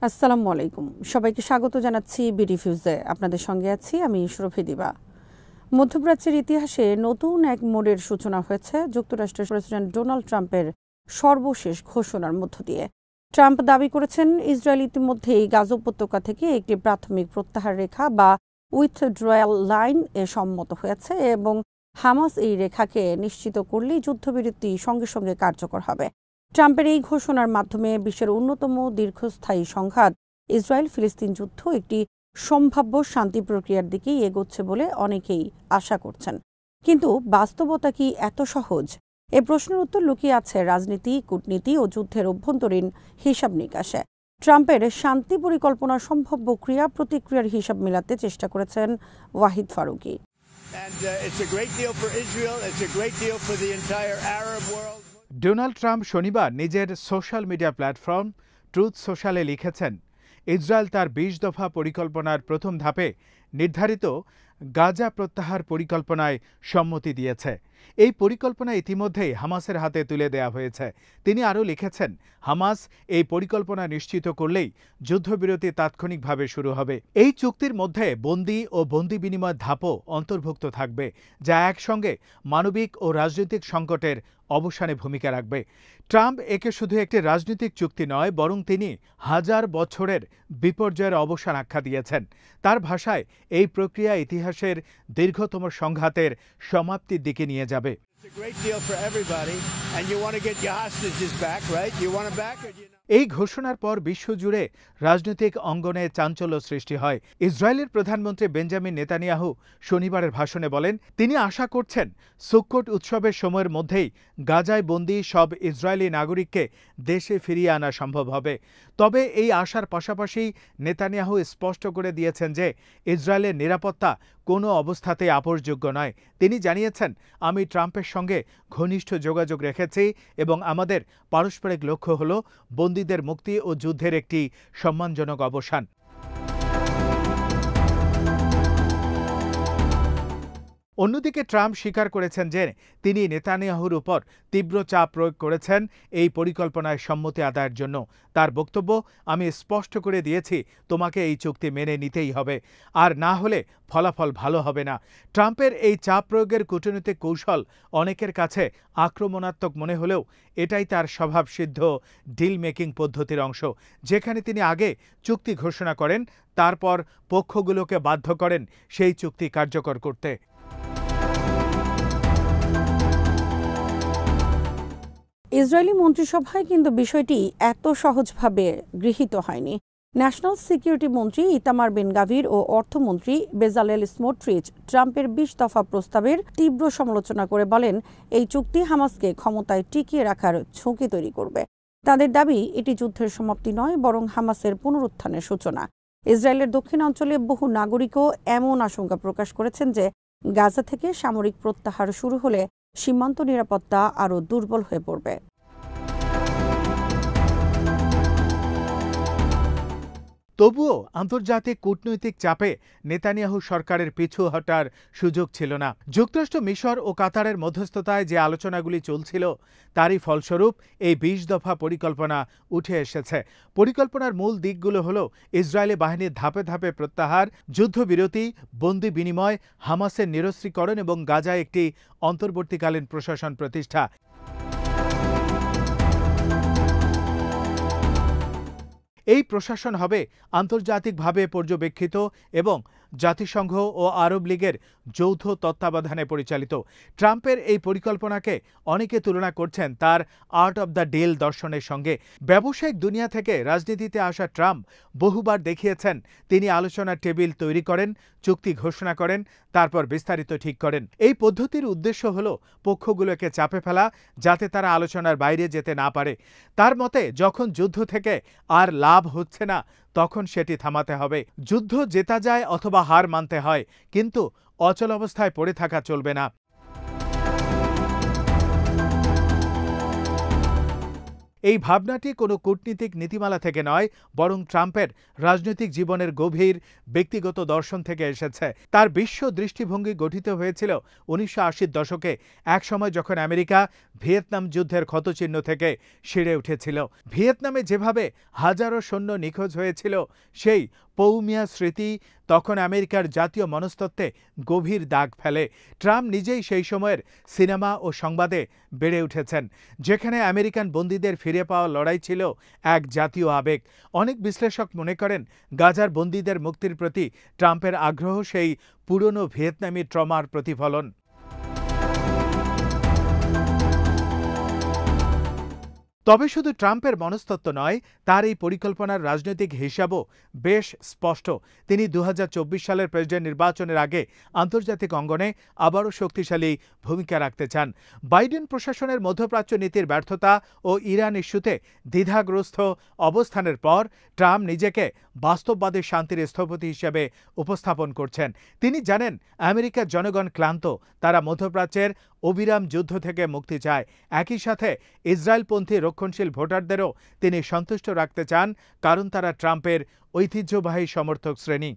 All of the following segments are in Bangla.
আসসালামু আলাইকুম, সবাইকে স্বাগত জানাচ্ছি বিডি ফিউজে। আপনাদের সঙ্গে আছি আমি সুরভি দিবা। মধ্যপ্রাচ্যের ইতিহাসে নতুন এক মোড়ের সূচনা হয়েছে যুক্তরাষ্ট্রের প্রেসিডেন্ট ডোনাল্ড ট্রাম্পের সর্বশেষ ঘোষণার মধ্য দিয়ে। ট্রাম্প দাবি করেছেন ইসরায়েল ইতিমধ্যেই গাজা উপত্যকা থেকে একটি প্রাথমিক প্রত্যাহার রেখা বা উইথড্রয়াল লাইন এ সম্মত হয়েছে এবং হামাস এই রেখাকে নিশ্চিত করলেই যুদ্ধবিরতি সঙ্গে সঙ্গে কার্যকর হবে। ট্রাম্পের এই ঘোষণার মাধ্যমে বিশ্বের অন্যতম দীর্ঘস্থায়ী সংঘাত ইসরায়েল ফিলিস্তিন যুদ্ধ একটি সম্ভাব্য শান্তি প্রক্রিয়ার দিকেই এগোচ্ছে বলে অনেকেই আশা করছেন। কিন্তু বাস্তবতা কি এত সহজ? এ প্রশ্নের উত্তর লুকিয়ে আছে রাজনীতি, কূটনীতি ও যুদ্ধের অভ্যন্তরীণ হিসাব নিকাশে। ট্রাম্পের শান্তি পরিকল্পনার সম্ভাব্য ক্রিয়া প্রতিক্রিয়ার হিসাব মেলাতে চেষ্টা করেছেন ওয়াহিদ ফারুকী। ডোনাল্ড ট্রাম্প শনিবার নিজের সোশ্যাল মিডিয়া প্ল্যাটফর্ম ট্রুথ সোশ্যালে লিখেছেন, ইসরায়েল তার ২০ দফা পরিকল্পনার প্রথম ধাপে নির্ধারিত গাজা প্রত্যাহার পরিকল্পনায় সম্মতি দিয়েছে। এই পরিকল্পনা ইতিমধ্যেই হামাসের হাতে তুলে দেয়া হয়েছে। তিনি আরও লিখেছেন, হামাস এই পরিকল্পনা নিশ্চিত করলেই যুদ্ধবিরতি তাৎক্ষণিকভাবে শুরু হবে। এই চুক্তির মধ্যে বন্দী ও বন্দী বিনিময় ধাপও অন্তর্ভুক্ত থাকবে, যা একসঙ্গে মানবিক ও রাজনৈতিক সংকটের অবসানে ভূমিকা রাখবে। ট্রাম্প একে শুধু একটি রাজনৈতিক চুক্তি নয়, বরং তিনি হাজার বছরের বিপর্যয়ের অবসান আখ্যা দিয়েছেন। তার ভাষায় এই প্রক্রিয়া ইতিহাসের দীর্ঘতম সংঘাতের সমাপ্তির দিকে নিয়ে যাবে। এই ঘোষণার পর বিশ্বজুড়ে রাজনৈতিক অঙ্গনে চাঞ্চল্য সৃষ্টি হয়। ইসরায়েলের প্রধানমন্ত্রী বেঞ্জামিন নেতানিয়াহু শনিবারের ভাষণে বলেন, তিনি আশা করছেন সুক্কোট উৎসবের সময়ের মধ্যেই গাজায় বন্দী সব ইসরায়েলি নাগরিককে দেশে ফিরিয়ে আনা সম্ভব হবে। তবে এই আশার পাশাপাশি নেতানিয়াহু স্পষ্ট করে দিয়েছেন যে ইসরায়েলের নিরাপত্তা কোনো অবস্থাতেই আপোষযোগ্য নয়। তিনি জানিয়েছেন, আমি ট্রাম্পের সঙ্গে ঘনিষ্ঠ যোগাযোগ রেখেছি এবং আমাদের পারস্পরিক লক্ষ্য হল বন্দীদের মুক্তি ও যুদ্ধের একটি সম্মানজনক অবসান। অন্যদিকে ট্রাম্প স্বীকার করেছেন যে তিনি নেতানিয়াহুর উপর তীব্র চাপ প্রয়োগ করেছেন এই পরিকল্পনায় সম্মতি আদায়ের জন্য। তার বক্তব্য, আমি স্পষ্ট করে দিয়েছি তোমাকে এই চুক্তি মেনে নিতেই হবে, আর না হলে ফলাফল ভালো হবে না। ট্রাম্পের এই চাপ প্রয়োগের কূটনৈতিক কৌশল অনেকের কাছে আক্রমণাত্মক মনে হলেও এটাই তার স্বভাবসিদ্ধ ডিল মেকিং পদ্ধতির অংশ, যেখানে তিনি আগে চুক্তি ঘোষণা করেন, তারপর পক্ষগুলোকে বাধ্য করেন সেই চুক্তি কার্যকর করতে। ইসরায়েলি মন্ত্রিসভায় কিন্তু বিষয়টি এত সহজভাবে গৃহীত হয়নি। ন্যাশনাল সিকিউরিটি মন্ত্রী ইতামার বেন গাভির ও অর্থমন্ত্রী বেজালেল স্মোট্রিচ ট্রাম্পের ২০ দফা প্রস্তাবের তীব্র সমালোচনা করে বলেন, এই চুক্তি হামাসকে ক্ষমতায় টিকিয়ে রাখার ঝুঁকি তৈরি করবে। তাদের দাবি, এটি যুদ্ধের সমাপ্তি নয়, বরং হামাসের পুনরুত্থানের সূচনা। ইসরায়েলের দক্ষিণাঞ্চলে বহু নাগরিকও এমন আশঙ্কা প্রকাশ করেছেন যে গাজা থেকে সামরিক প্রত্যাহার শুরু হলে সীমান্ত নিরাপত্তা আরও দুর্বল হয়ে পড়বে। তবুও আন্তর্জাতিক কূটনৈতিক চাপে নেতানিয়াহু সরকারের পিছু হটার সুযোগ ছিল না। যুক্তরাষ্ট্র, মিশর ও কাতারের মধ্যস্থতায় যে আলোচনাগুলি চলছিল, তারই ফলস্বরূপ এই ২০ দফা পরিকল্পনা উঠে এসেছে। পরিকল্পনার মূল দিকগুলো হল ইসরায়েলি বাহিনীর ধাপে ধাপে প্রত্যাহার, যুদ্ধবিরতি, বন্দী বিনিময়, হামাসের নিরস্ত্রীকরণ এবং গাজায় একটি অন্তর্বর্তীকালীন প্রশাসন প্রতিষ্ঠা। এই প্রশাসন হবে আন্তর্জাতিকভাবে পর্যবেক্ষিত এবং জাতিসংঘ ও আরব লীগের যৌথ তত্ত্বাবধানে পরিচালিত। ট্রাম্পের এই পরিকল্পনাকে অনেকে তুলনা করছেন তার আর্ট অব দ্য ডিল দর্শনের সঙ্গে। ব্যবসায়িক দুনিয়া থেকে রাজনীতিতে আসা ট্রাম্প বহুবার দেখিয়েছেন তিনি আলোচনার টেবিল তৈরি করেন, চুক্তি ঘোষণা করেন, তারপর বিস্তারিত ঠিক করেন। এই পদ্ধতির উদ্দেশ্য হল পক্ষগুলোকে চাপে ফেলা, যাতে তারা আলোচনার বাইরে যেতে না পারে। তার মতে, যখন যুদ্ধ থেকে আর লাভ হচ্ছে না, তখন সেটি থামাতে হবে। যুদ্ধ জেতা যায় অথবা হার মানতে হয়, কিন্তু অচল অবস্থায় পড়ে থাকা চলবে না। এই ভাবনাটি কোনো কূটনীতিক নীতিমালা থেকে নয়, বরং ট্রাম্পের রাজনৈতিক জীবনের গভীর ব্যক্তিগত দর্শন থেকে এসেছে। তার বিশ্ব দৃষ্টিভঙ্গি গঠিত হয়েছিল 1980-র দশকে, এক সময় যখন আমেরিকা ভিয়েতনাম যুদ্ধের ক্ষতচিহ্ন থেকে ছিঁড়ে উঠেছিল। ভিয়েতনামে যেভাবে হাজারো সৈন্য নিখোঁজ হয়েছিল, সেই পৌমিয়া স্মৃতি তখন আমেরিকার জাতীয় মনস্তত্ত্বে গভীর দাগ ফেলে। ট্রাম্প নিজেই সেই সময়ের সিনেমা ও সংবাদে বেড়ে উঠেছেন, যেখানে আমেরিকান বন্দীদের ফিরে পাওয়া লড়াই ছিল এক জাতীয় আবেগ। অনেক বিশ্লেষক মনে করেন, গাজার বন্দীদের মুক্তির প্রতি ট্রাম্পের আগ্রহ সেই পুরনো ভিয়েতনামি ট্রমার প্রতিফলন। তবে শুধু ট্রাম্পের মনস্তত্ত্ব নয়, তার এই পরিকল্পনার রাজনৈতিক হিসাবও বেশ স্পষ্ট। তিনি 2024 সালের প্রেসিডেন্ট নির্বাচনের আগে আন্তর্জাতিক অঙ্গনে আবারও শক্তিশালী ভূমিকা রাখতে চান। বাইডেন প্রশাসনের মধ্যপ্রাচ্য নীতির ব্যর্থতা ও ইরান ইস্যুতে দ্বিধাগ্রস্ত অবস্থানের পর ট্রাম্প নিজেকে বাস্তববাদী শান্তির স্থপতি হিসেবে উপস্থাপন করছেন। তিনি জানেন আমেরিকার জনগণ ক্লান্ত, তারা মধ্যপ্রাচ্যের অবিরাম যুদ্ধ থেকে মুক্তি চায়। একই সাথে ইসরায়েলপন্থী রক্ষণশীল ভোটারদেরও তিনি সন্তুষ্ট রাখতে চান, কারণ তারা ট্রাম্পের ঐতিহ্যবাহী সমর্থক শ্রেণী।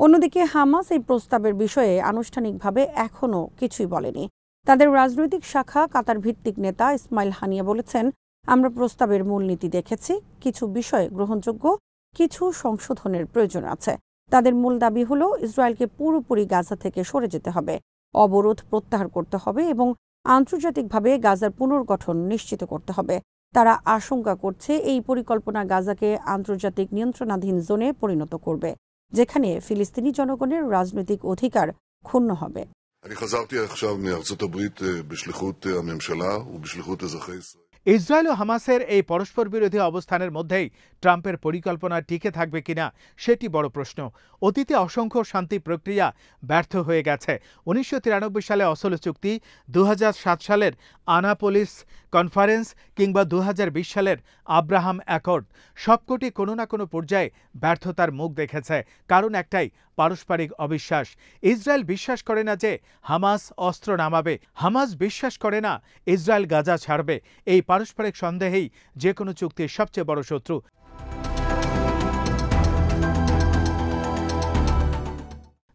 অন্যদিকে হামাস এই প্রস্তাবের বিষয়ে আনুষ্ঠানিকভাবে এখনও কিছুই বলেনি। তাদের রাজনৈতিক শাখা কাতার ভিত্তিক নেতা ইসমাইল হানিয়া বলেছেন, আমরা প্রস্তাবের মূলনীতি দেখেছি, কিছু বিষয় গ্রহণযোগ্য, কিছু সংশোধনের প্রয়োজন আছে। তাদের মূল দাবি হল ইসরায়েলকে পুরোপুরি গাজা থেকে সরে যেতে হবে, অবরোধ প্রত্যাহার করতে হবে এবং আন্তর্জাতিকভাবে গাজার পুনর্গঠন নিশ্চিত করতে হবে। তারা আশঙ্কা করছে এই পরিকল্পনা গাজাকে আন্তর্জাতিক নিয়ন্ত্রণাধীন জোনে পরিণত করবে, যেখানে ফিলিস্তিনি জনগণের রাজনৈতিক অধিকার ক্ষুণ্ণ হবে। ইসরায়েল ও হামাসের এই পরস্পর বিরোধী অবস্থানের মধ্যেই ট্রাম্পের পরিকল্পনা টিকে থাকবে কিনা সেটি বড় প্রশ্ন। অতীতে অসংখ্য শান্তি প্রক্রিয়া ব্যর্থ হয়ে গেছে। 1993 সালে অসলো চুক্তি, 2007 সালের আনাপোলিস কনফারেন্স কিংবা 2020 সালের আব্রাহাম অ্যাকর্ড, সবকটি কোনো না কোনো পর্যায়ে ব্যর্থতার মুখ দেখেছে। কারণ একটাই, পারস্পরিক অবিশ্বাস। ইসরায়েল বিশ্বাস করে না যে হামাস অস্ত্র নামাবে, হামাস বিশ্বাস করে না ইসরায়েল গাজা ছাড়বে। এই পারস্পরিক সন্দেহেই যে কোনো চুক্তির সবচেয়ে বড় শত্রু।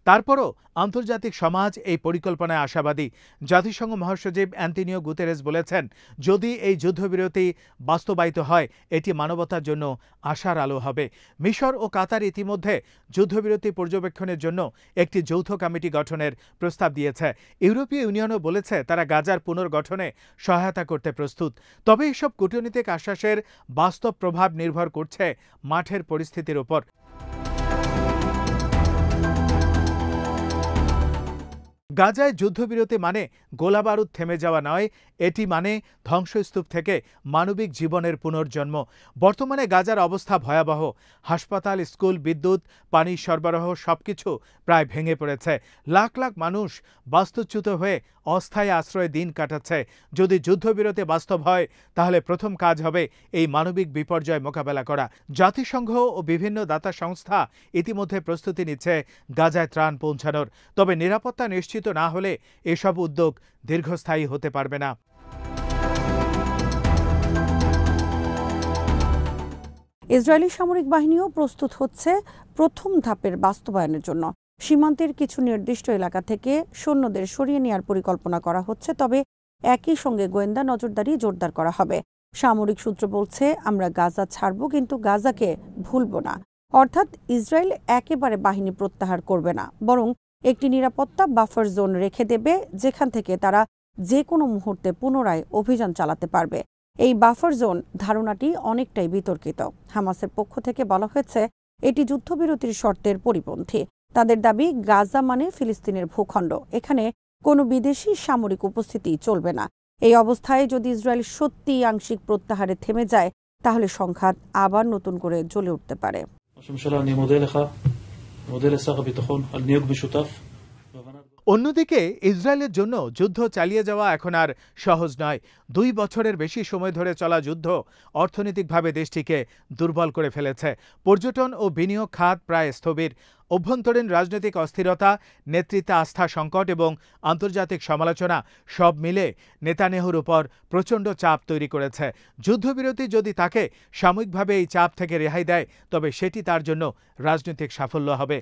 তারপরও আন্তর্জাতিক সমাজ এই পরিকল্পনায় আশাবাদী। জাতিসংঘ মহাসচিব অ্যান্টনিও গুতেরেস বলেছেন, যদি এই যুদ্ধবিরতি বাস্তবায়িত হয়, এটি মানবতার জন্য আশার আলো হবে। মিশর ও কাতার ইতিমধ্যে যুদ্ধবিরতি পর্যবেক্ষণের জন্য একটি যৌথ কমিটি গঠনের প্রস্তাব দিয়েছে। ইউরোপীয় ইউনিয়নও বলেছে তারা গাজার পুনর্গঠনে সহায়তা করতে প্রস্তুত। তবে এসব কূটনৈতিক আশ্বাসের বাস্তব প্রভাব নির্ভর করছে মাঠের পরিস্থিতির উপর। গাজায় যুদ্ধবিরতি মানে গোলাবারুদ থেমে যাওয়া নয়, এটি মানে ধ্বংসস্তূপ থেকে মানবিক জীবনের পুনর্জন্ম। বর্তমানে গাজার অবস্থা ভয়াবহ। হাসপাতাল, স্কুল, বিদ্যুৎ, পানি সরবরাহ সবকিছু প্রায় ভেঙে পড়েছে। লাখ লাখ মানুষ বাস্তুচ্যুত হয়ে অস্থায়ী আশ্রয়ে দিন কাটাচ্ছে। যদি যুদ্ধবিরতি বাস্তব হয়, তাহলে প্রথম কাজ হবে এই মানবিক বিপর্যয় মোকাবেলা করা। জাতিসংঘ ও বিভিন্ন দাতা সংস্থা ইতিমধ্যে প্রস্তুতি নিচ্ছে গাজায় ত্রাণ পৌঁছানোর। তবে নিরাপত্তা নিশ্চিত না হলে এসব উদ্যোগ দীর্ঘস্থায়ী হতে পারবে না। ইসরায়েলি সামরিক বাহিনীও প্রস্তুত হচ্ছে প্রথম ধাপের বাস্তবায়নের জন্য। সীমান্তের কিছু নির্দিষ্ট এলাকা থেকে সৈন্যদের সরিয়ে নেওয়ার পরিকল্পনা করা হচ্ছে, তবে একই সঙ্গে গোয়েন্দা নজরদারি জোরদার করা হবে। সামরিক সূত্র বলছে, আমরা গাজা ছাড়ব, কিন্তু গাজাকে ভুলব না। অর্থাৎ ইসরায়েল একেবারে বাহিনী প্রত্যাহার করবে না, বরং একটি নিরাপত্তা বাফার জোন রেখে দেবে, যেখান থেকে তারা যে কোনো মুহূর্তে পুনরায় অভিযান চালাতে পারবে। এই বাফার জোন ধারণাটি অনেকটাই বিতর্কিত। হামাসের পক্ষ থেকে বলা হয়েছে এটি যুদ্ধবিরতির শর্তের পরিপন্থী। তাদের দাবি, গাজা মানে ফিলিস্তিনের ভূখণ্ড, এখানে কোনো বিদেশি সামরিক উপস্থিতি চলবে না। এই অবস্থায় যদি ইসরায়েল সত্যি আংশিক প্রত্যাহারে থেমে যায়, তাহলে সংঘাত আবার নতুন করে জ্বলে উঠতে পারে। অন্যদিকে ইসরায়েলের জন্য যুদ্ধ চালিয়ে যাওয়া এখন আর সহজ নয়। 2 বছরের বেশি সময় ধরে চলা যুদ্ধ অর্থনৈতিকভাবে দেশটিকে দুর্বল করে ফেলেছে। পর্যটন ও বিনিয়োগ খাত প্রায় স্থবির। অভ্যন্তরীণ রাজনৈতিক অস্থিরতা, নেতৃত্বে আস্থা সংকট এবং আন্তর্জাতিক সমালোচনা সব মিলে নেতানিয়াহুর উপর প্রচণ্ড চাপ তৈরি করেছে। যুদ্ধবিরতি যদি তাকে সাময়িকভাবে এই চাপ থেকে রেহাই দেয়, তবে সেটি তার জন্য রাজনৈতিক সাফল্য হবে।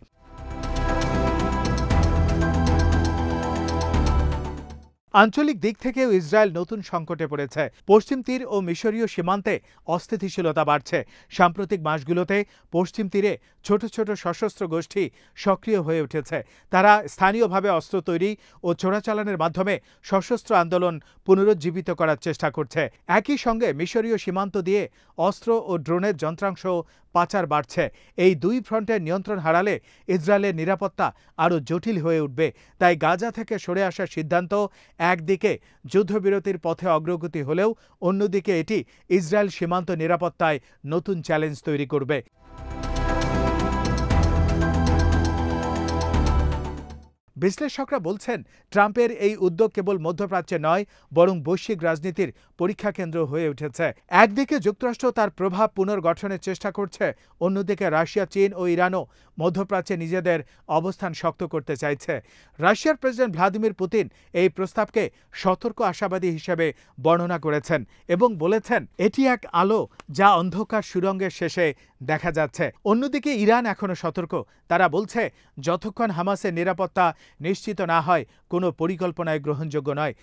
আঞ্চলিক দিক থেকেও ইসরায়েল নতুন সংকটে পড়েছে। পশ্চিম তীর ও মিশরীয় সীমান্তে অস্থিতিশীলতা বাড়ছে। সাম্প্রতিক মাসগুলোতে পশ্চিম তীরে ছোট ছোট সশস্ত্র গোষ্ঠী সক্রিয় হয়ে উঠেছে। তারা স্থানীয়ভাবে অস্ত্র তৈরি ও চোরাচালানের মাধ্যমে সশস্ত্র আন্দোলন পুনরুজ্জীবিত করার চেষ্টা করছে। একই সঙ্গে মিশরীয় সীমান্ত দিয়ে অস্ত্র ও ড্রোনের যন্ত্রাংশ পাচার বাড়ছে। এই দুই ফ্রন্টের নিয়ন্ত্রণ হারালে ইসরায়েলের নিরাপত্তা আরও জটিল হয়ে উঠবে। তাই গাজা থেকে সরে আসার সিদ্ধান্ত একদিকে যুদ্ধবিরতির পথে অগ্রগতি হলেও অন্যদিকে এটি ইসরায়েল সীমান্ত নিরাপত্তায় নতুন চ্যালেঞ্জ তৈরি করবে। বিশ্লেষকরা বলছেন, ট্রাম্পের এই উদ্যোগ কেবল মধ্যপ্রাচ্যে নয়, বরং বৈশ্বিক রাজনীতির পরীক্ষা কেন্দ্র হয়ে উঠেছে। একদিকে যুক্তরাষ্ট্র তার প্রভাব পুনর্গঠনের চেষ্টা করছে, অন্যদিকে রাশিয়া, চীন ও ইরানও মধ্যপ্রাচ্যে নিজেদের অবস্থান শক্ত করতে চাইছে। রাশিয়ার প্রেসিডেন্ট ভ্লাদিমির পুতিন এই প্রস্তাবকে সতর্ক আশাবাদী হিসেবে বর্ণনা করেছেন এবং বলেছেন এটি এক আলো যা অন্ধকার সুড়ঙ্গের শেষে দেখা যাচ্ছে। অন্যদিকে ইরান এখনও সতর্ক। তারা বলছে, যতক্ষণ হামাসের নিরাপত্তা নিশ্চিত না হয়, কোনো পরিকল্পনায় গ্রহণযোগ্য নয়।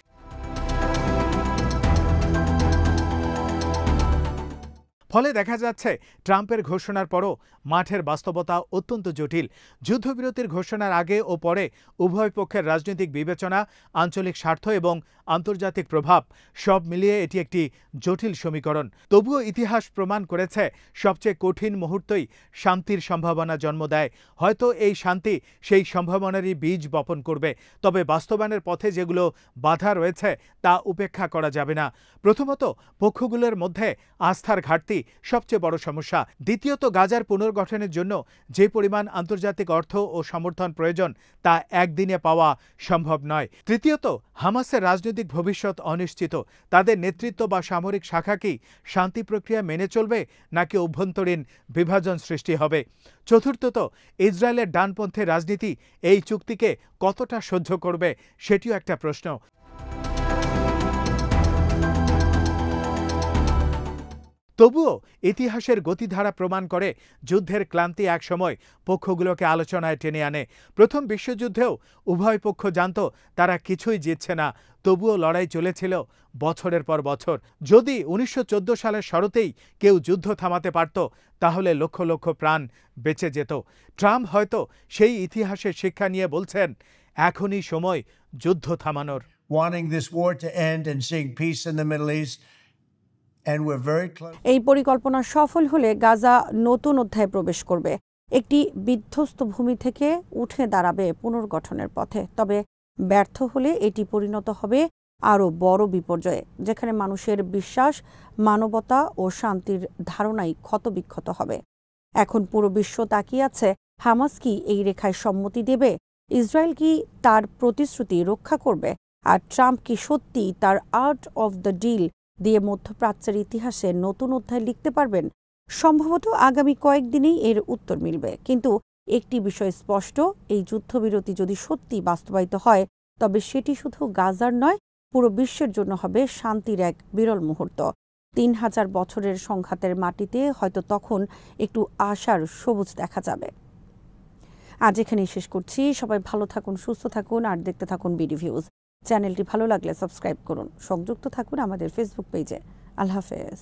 ফলে দেখা যাচ্ছে, ট্রাম্পের ঘোষণার পরও মাঠের বাস্তবতা অত্যন্ত জটিল। যুদ্ধবিরতির ঘোষণার আগে ও পরে উভয় পক্ষের রাজনৈতিক বিবেচনা, আঞ্চলিক স্বার্থ এবং আন্তর্জাতিক প্রভাব সব মিলিয়ে এটি একটি জটিল সমীকরণ। তবুও ইতিহাস প্রমাণ করেছে, সবচেয়ে কঠিন মুহূর্তই শান্তির সম্ভাবনা জন্ম দেয়। হয়তো এই শান্তি সেই সম্ভাবনারই বীজ বপন করবে। তবে বাস্তবায়নের পথে যেগুলো বাধা রয়েছে তা উপেক্ষা করা যাবে না। প্রথমত, পক্ষগুলোর মধ্যে আস্থার ঘাটতি সবচেয়ে বড় সমস্যা। দ্বিতীয়ত, গাজার পুনর্গঠনের জন্য যে পরিমাণ আন্তর্জাতিক অর্থ ও সমর্থন প্রয়োজন তা একদিনে পাওয়া সম্ভব নয়। তৃতীয়ত, হামাসের রাজনৈতিক ভবিষ্যৎ অনিশ্চিত। তাদের নেতৃত্ব বা সামরিক শাখা কি শান্তি প্রক্রিয়া মেনে চলবে, নাকি অভ্যন্তরীণ বিভাজন সৃষ্টি হবে? চতুর্থত, ইসরায়েলের ডানপন্থী রাজনীতি এই চুক্তিকে কতটা সহ্য করবে, সেটিও একটা প্রশ্ন। তবুও ইতিহাসের গতিধারা প্রমাণ করে, যুদ্ধের ক্লান্তি একসময় পক্ষগুলোকে আলোচনায় টেনে আনে। প্রথম বিশ্বযুদ্ধেও উভয় পক্ষ জানত তারা কিছুই জিতছে না, তবুও লড়াই চলেছিল বছরের পর বছর। যদি 1914 সালের শরতেই কেউ যুদ্ধ থামাতে পারত, তাহলে লক্ষ লক্ষ প্রাণ বেঁচে যেত। ট্রাম্প হয়তো সেই ইতিহাসের শিক্ষা নিয়ে বলছেন, এখনই সময় যুদ্ধ থামানোর। Wanting this war to end and seeing peace in the Middle East. এই পরিকল্পনা সফল হলে গাজা নতুন অধ্যায়ে প্রবেশ করবে, একটি বিধ্বস্ত ভূমি থেকে উঠে দাঁড়াবে পুনর্গঠনের পথে। তবে ব্যর্থ হলে এটি পরিণত হবে আরও বড় বিপর্যয়ে, যেখানে মানুষের বিশ্বাস, মানবতা ও শান্তির ধারণাই ক্ষতবিক্ষত হবে। এখন পুরো বিশ্ব তাকিয়ে আছে, হামাস কি এই রেখায় সম্মতি দেবে? ইসরায়েল কি তার প্রতিশ্রুতি রক্ষা করবে? আর ট্রাম্প কি সত্যি তার আর্ট অফ দ্য ডিল দিয়ে মধ্যপ্রাচ্যের ইতিহাসে নতুন অধ্যায় লিখতে পারবেন? সম্ভবত আগামী কয়েকদিনেই এর উত্তর মিলবে। কিন্তু একটি বিষয় স্পষ্ট, এই যুদ্ধবিরতি যদি সত্যি বাস্তবায়িত হয়, তবে সেটি শুধু গাজার নয়, পুরো বিশ্বের জন্য হবে শান্তির এক বিরল মুহূর্ত। 3000 বছরের সংঘাতের মাটিতে হয়তো তখন একটু আশার সবুজ দেখা যাবে। আজ এখানেই শেষ করছি। সবাই ভালো থাকুন, সুস্থ থাকুন আর দেখতে থাকুন বিডি ভিউজ। চ্যানেলটি ভালো লাগলে সাবস্ক্রাইব করুন। সংযুক্ত থাকুন আমাদের ফেসবুক পেজে। আল্লাহ হাফেজ।